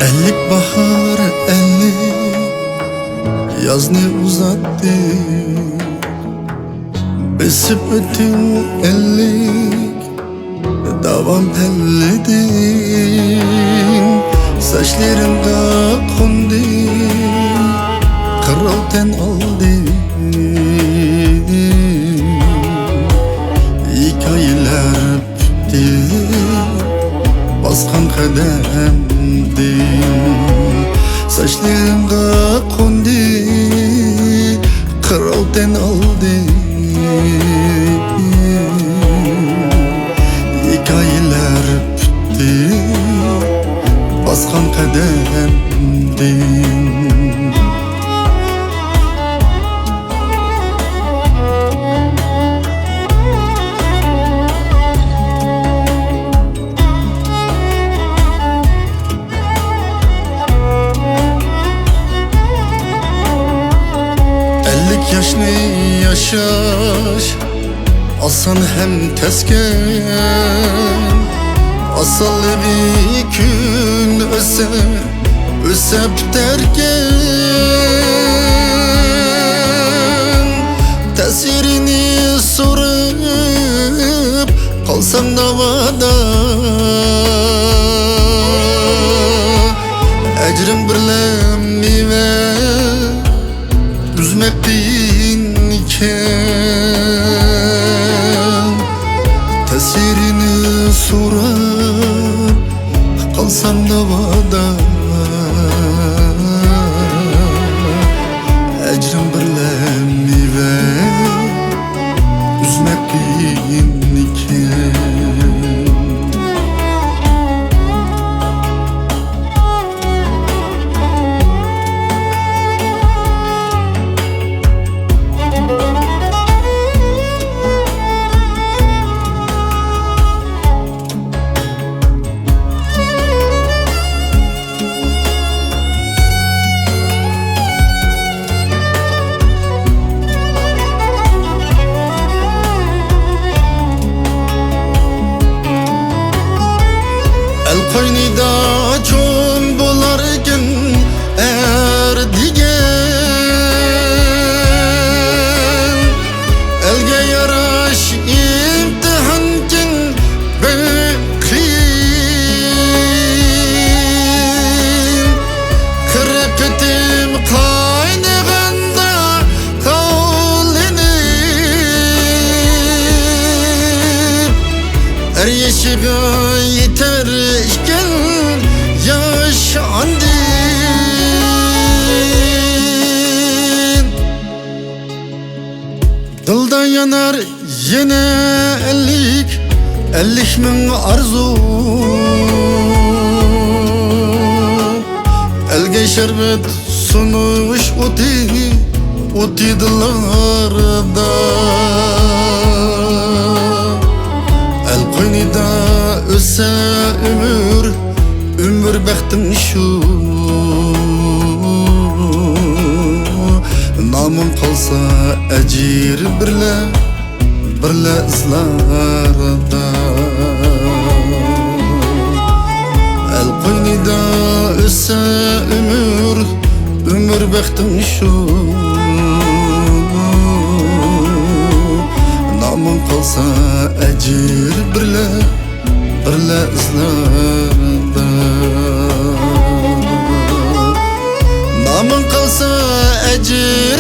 Ellik bahar ellik yaz ne uzattı, besip ötün ellik davam elledin. Saçlarımda kondu kırıl ten aldı, hikayeler bitti baskan kademdim. Saçlarımda kondu kırıl ten aldı, hikayeler bitti baskan kademdim. Yaşlı yaşaş asan hem tesken, asal bir gün öse biterken, tesirini sorup kalsam davada, ecrim birlemi ve üzmek iken, tesirini sorar kalsam davada, ecrim birlemi ve üzmek iken. El koynida çoğun bularken erdigen, elge yaraş imtihanken bekleyin. Kırpıtım kaynağında kavlenip, er yeşiga yeter işken yaşandın. Dılda yanar yine ellik min arzu, elge şerbet sunuş oti dıllarda. El koynida öse ömür bektim şu, namım kalsa ecir birle izlarda. El koynida öse ömür bektim şu, namım kalsa ecir birle izlarda. Namın kalsa ecir